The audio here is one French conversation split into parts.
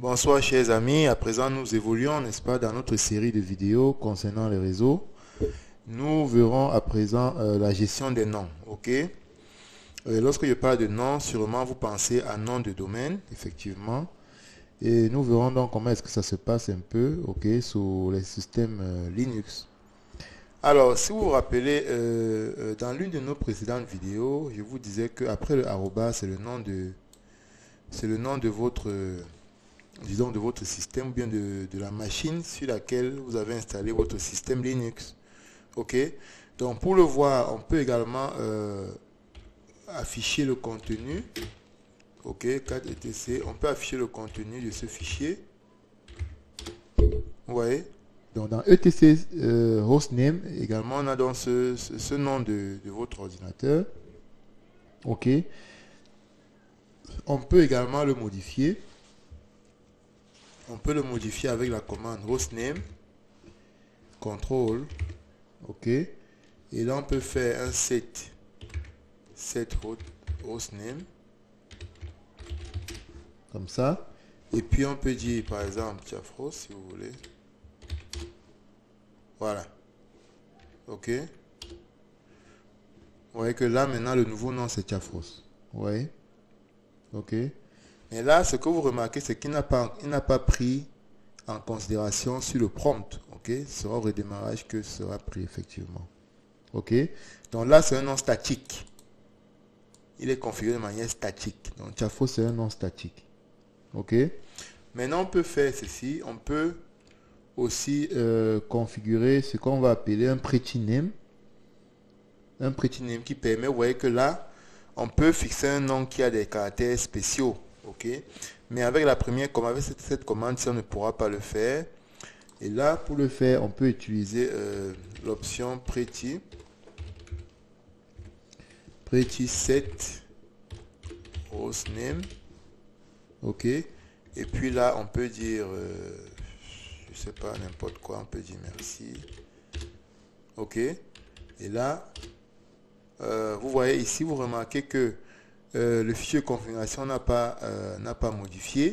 Bonsoir chers amis, à présent nous évoluons, n'est-ce pas, dans notre série de vidéos concernant les réseaux. Nous verrons à présent la gestion des noms, ok? Lorsque je parle de nom, sûrement vous pensez à nom de domaine, effectivement. Et nous verrons donc comment est-ce que ça se passe un peu, ok, sur les systèmes Linux. Alors, si vous vous rappelez, dans l'une de nos précédentes vidéos, je vous disais qu'après le arroba, c'est le nom de votre disons de votre système ou bien de la machine sur laquelle vous avez installé votre système Linux. Ok. Donc pour le voir, on peut également afficher le contenu. Ok, 4etc. On peut afficher le contenu de ce fichier. Vous voyez. Donc dans etc hostname également on a donc ce nom de votre ordinateur. Ok. On peut également le modifier. On peut le modifier avec la commande hostname control, ok, et là on peut faire un set hostname comme ça, et puis on peut dire par exemple Tiafros si vous voulez, voilà, ok. Vous voyez que là maintenant le nouveau nom c'est Tiafros, vous voyez, ok. Mais là, ce que vous remarquez, c'est qu'il n'a pas pris en considération sur le prompt. Ok, ce sera au redémarrage que sera pris effectivement. Ok, donc là, c'est un nom statique. Il est configuré de manière statique. Donc, Tiafos, c'est un nom statique. Ok, maintenant, on peut faire ceci. On peut aussi configurer ce qu'on va appeler un pretty name. Un pretty name qui permet, vous voyez que là, on peut fixer un nom qui a des caractères spéciaux. Ok, mais avec la première commande, avec cette commande, si on ne pourra pas le faire. Et là, pour le faire, on peut utiliser l'option pretty set hostname. Ok, et puis là, on peut dire, je sais pas, n'importe quoi, on peut dire merci. Ok, et là, vous voyez ici, vous remarquez que le fichier configuration n'a pas modifié.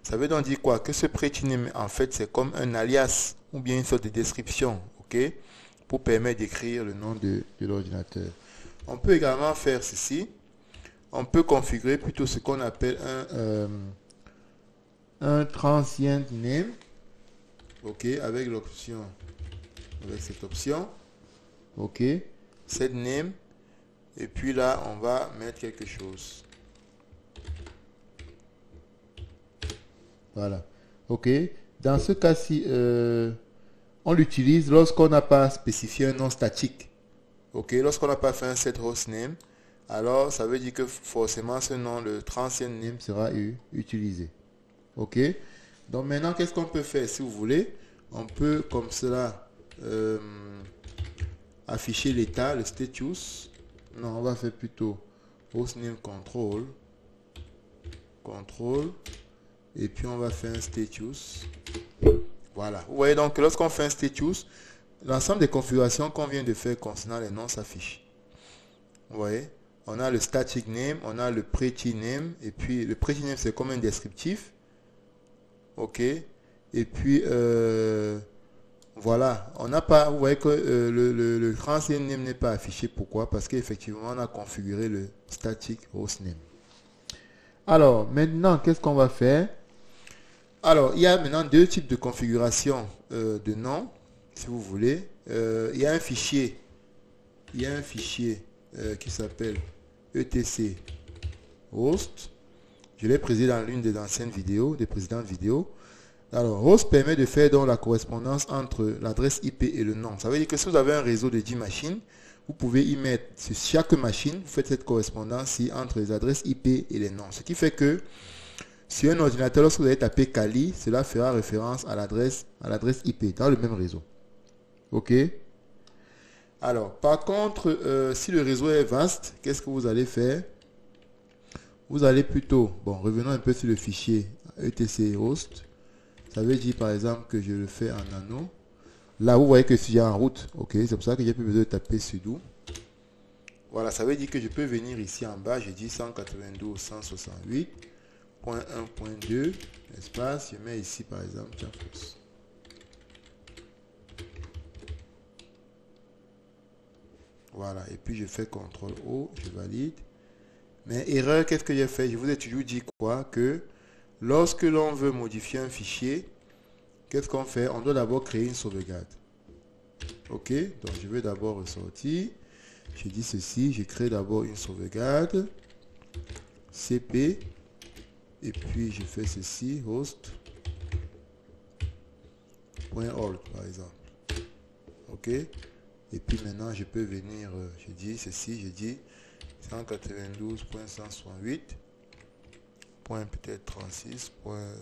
Ça veut donc dire quoi? Que ce pretty name, en fait, c'est comme un alias ou bien une sorte de description, ok, pour permettre d'écrire le nom de l'ordinateur. On peut également faire ceci. On peut configurer plutôt ce qu'on appelle un transient name, ok, avec cette option, ok, set name. Et puis là, on va mettre quelque chose. Voilà. OK. Dans ce cas-ci, on l'utilise lorsqu'on n'a pas spécifié un nom statique. OK. Lorsqu'on n'a pas fait un set hostname, alors ça veut dire que forcément ce nom, le transient name, sera utilisé. OK. Donc maintenant, qu'est-ce qu'on peut faire si vous voulez? On peut comme cela afficher l'état, le status. Non, on va faire plutôt hostname control. Et puis on va faire un status. Voilà. Vous voyez donc lorsqu'on fait un status, l'ensemble des configurations qu'on vient de faire concernant les noms s'affiche. Vous voyez, on a le static name, on a le pretty name, et puis le pretty name c'est comme un descriptif. Ok. Et puis voilà, on n'a pas, vous voyez que le transient name n'est pas affiché. Pourquoi? Parce qu'effectivement, on a configuré le static hostname. Alors, maintenant, qu'est-ce qu'on va faire? Alors, il y a maintenant deux types de configuration de nom, si vous voulez. Il y a un fichier, qui s'appelle etc host. Je l'ai précisé dans l'une des anciennes vidéos, des précédentes vidéos. Alors, host permet de faire donc la correspondance entre l'adresse IP et le nom. Ça veut dire que si vous avez un réseau de 10 machines, vous pouvez y mettre sur chaque machine, vous faites cette correspondance entre les adresses IP et les noms. Ce qui fait que sur un ordinateur, lorsque vous allez taper Kali, cela fera référence à l'adresse IP dans le même réseau. Ok. Alors, par contre, si le réseau est vaste, qu'est-ce que vous allez faire? Vous allez plutôt, bon, revenons un peu sur le fichier etc host. Ça veut dire par exemple que je le fais en nano. Là, vous voyez que je suis en route. Ok, c'est pour ça que j'ai plus besoin de taper sudo. Voilà, ça veut dire que je peux venir ici en bas. Je dis 192.168. .1.2 espace, je mets ici par exemple Tiafos. Voilà, et puis je fais CTRL O, je valide. Mais erreur, qu'est-ce que j'ai fait? Je vous ai toujours dit quoi? Que lorsque l'on veut modifier un fichier, qu'est-ce qu'on fait? On doit d'abord créer une sauvegarde. Ok, donc je vais d'abord ressortir. Je dis ceci, je crée d'abord une sauvegarde. CP. Et puis je fais ceci, host.org par exemple. Ok. Et puis maintenant je peux venir, je dis ceci, je dis 192.168. Point peut-être 36. Point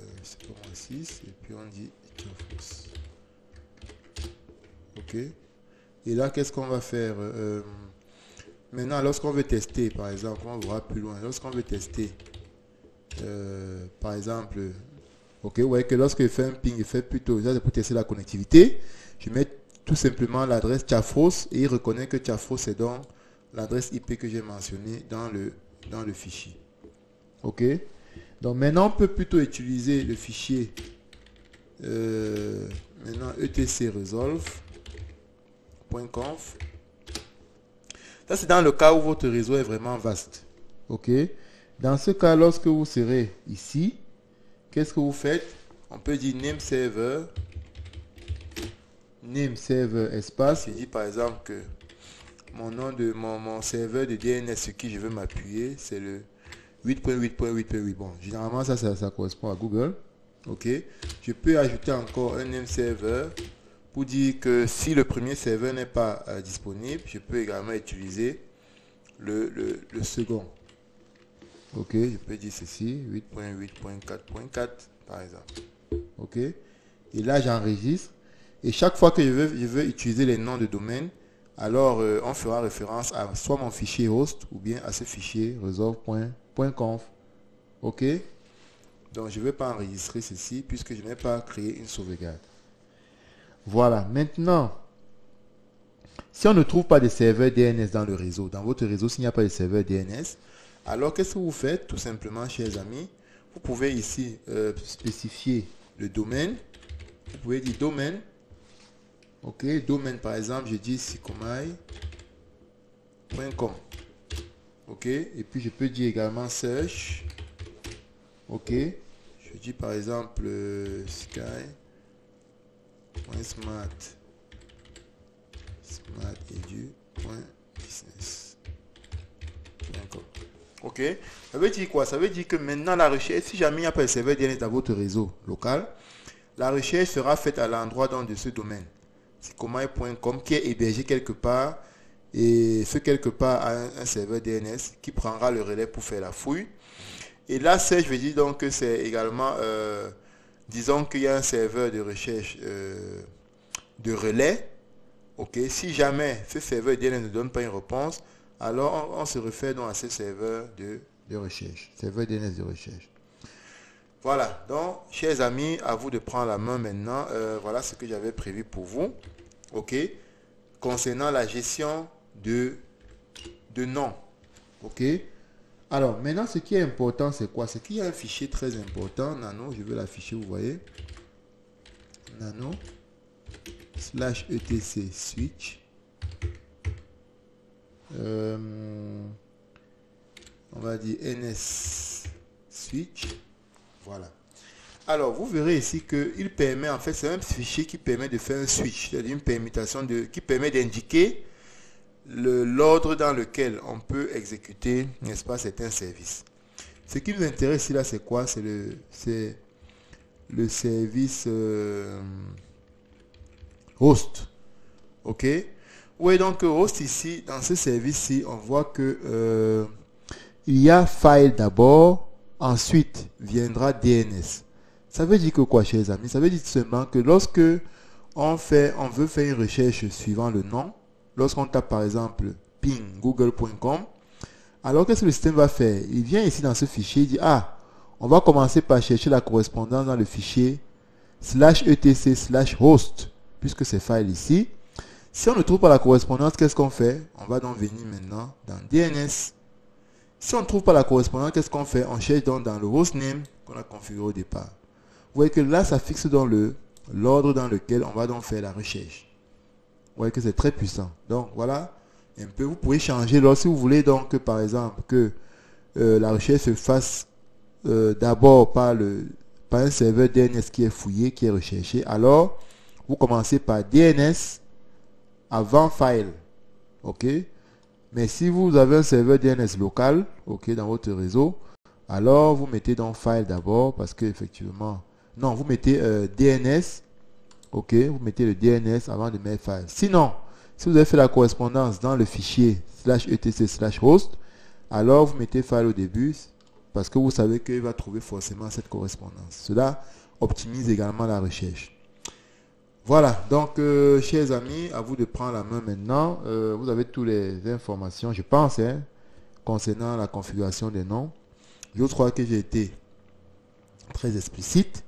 6. Et puis on dit Tiafos. Ok. Et là, qu'est-ce qu'on va faire? Maintenant, lorsqu'on veut tester, par exemple, on va plus loin. Lorsqu'on veut tester, par exemple, ok, ouais, que lorsque je fais un ping, je fais plutôt, ça c'est pour tester la connectivité. Je mets tout simplement l'adresse Tiafos et il reconnaît que Tiafos c'est donc l'adresse IP que j'ai mentionné dans le fichier. Ok. Donc maintenant, on peut plutôt utiliser le fichier maintenant etc resolve.conf. Ça, c'est dans le cas où votre réseau est vraiment vaste. Ok. Dans ce cas, lorsque vous serez ici, qu'est-ce que vous faites? On peut dire name server espace. Je dis par exemple que mon nom de mon serveur de DNS sur qui je veux m'appuyer, c'est le 8.8.8.8. Bon, généralement, ça correspond à Google. Ok. Je peux ajouter encore un name server pour dire que si le premier serveur n'est pas disponible, je peux également utiliser le second. Ok, je peux dire ceci, 8.8.4.4 par exemple. Ok. Et là, j'enregistre. Et chaque fois que je veux utiliser les noms de domaine, alors on fera référence à soit mon fichier host ou bien à ce fichier resolve.conf. Ok. Donc, je ne vais pas enregistrer ceci puisque je n'ai pas créé une sauvegarde. Voilà. Maintenant, si on ne trouve pas de serveur DNS dans le réseau, dans votre réseau, s'il n'y a pas de serveur DNS, alors qu'est-ce que vous faites? Tout simplement, chers amis, vous pouvez ici spécifier le domaine. Vous pouvez dire domaine. Ok, domaine par exemple, je dis sicomai.com. Ok, et puis je peux dire également search. Ok, je dis par exemple sky.smartedu.business.com. Ok, ça veut dire quoi? Ça veut dire que maintenant la recherche, si jamais il n'y a pas de serveur DNS dans votre réseau local, la recherche sera faite à l'endroit de ce domaine, sicomai.com, qui est hébergé quelque part, et ce quelque part a un serveur DNS qui prendra le relais pour faire la fouille. Et là, je veux dire donc que c'est également, disons qu'il y a un serveur de recherche de relais. Ok, si jamais ce serveur DNS ne donne pas une réponse, alors on se réfère donc à ce serveur de recherche, serveur DNS de recherche. Voilà, donc, chers amis, à vous de prendre la main maintenant. Voilà ce que j'avais prévu pour vous. Ok, concernant la gestion de noms. Ok. Alors, maintenant, ce qui est important, c'est quoi? C'est qu'il y a un fichier très important, nano, je vais l'afficher, vous voyez. Nano /etc switch. On va dire ns switch. Voilà. Alors, vous verrez ici qu'il permet, en fait, c'est un fichier qui permet de faire un switch, c'est-à-dire une permutation qui permet d'indiquer l'ordre dans lequel on peut exécuter, n'est-ce pas, certains services. Ce qui nous intéresse ici, là, c'est quoi? C'est le service host. Ok? Oui, donc host ici, dans ce service-ci, on voit que il y a file d'abord, ensuite viendra DNS. Ça veut dire que quoi, chers amis? Ça veut dire seulement que lorsque on veut faire une recherche suivant le nom, lorsqu'on tape par exemple ping google.com, alors qu'est-ce que le système va faire? Il vient ici dans ce fichier, il dit on va commencer par chercher la correspondance dans le fichier /etc/host, puisque c'est file ici. Si on ne trouve pas la correspondance, qu'est-ce qu'on fait? On va donc venir maintenant dans DNS Si on ne trouve pas la correspondance, qu'est-ce qu'on fait? On cherche donc dans le hostname qu'on a configuré au départ. Vous voyez que là, ça fixe dans l'ordre dans lequel on va donc faire la recherche. Vous voyez que c'est très puissant. Donc voilà un peu. Vous pouvez changer. Alors, si vous voulez donc que, par exemple, que la recherche se fasse d'abord par un serveur DNS qui est fouillé, qui est recherché, alors vous commencez par DNS avant file. OK? Mais si vous avez un serveur DNS local, OK, dans votre réseau, alors vous mettez dans file d'abord parce que effectivement, non, vous mettez DNS, OK, vous mettez le DNS avant de mettre file. Sinon, si vous avez fait la correspondance dans le fichier /etc/host, alors vous mettez file au début parce que vous savez qu'il va trouver forcément cette correspondance. Cela optimise également la recherche. Voilà, donc chers amis, à vous de prendre la main maintenant. Vous avez toutes les informations, je pense, hein, concernant la configuration des noms. Je crois que j'ai été très explicite.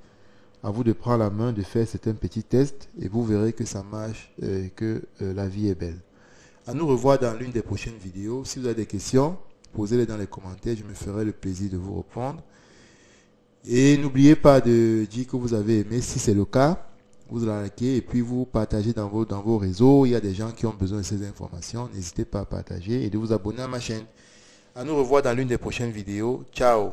À vous de prendre la main, de faire certains petits tests et vous verrez que ça marche et que la vie est belle. À nous revoir dans l'une des prochaines vidéos. Si vous avez des questions, posez-les dans les commentaires, je me ferai le plaisir de vous répondre. Et n'oubliez pas de dire que vous avez aimé si c'est le cas. Vous la likez et puis vous partagez dans vos réseaux. Il y a des gens qui ont besoin de ces informations. N'hésitez pas à partager et de vous abonner à ma chaîne. À nous revoir dans l'une des prochaines vidéos. Ciao!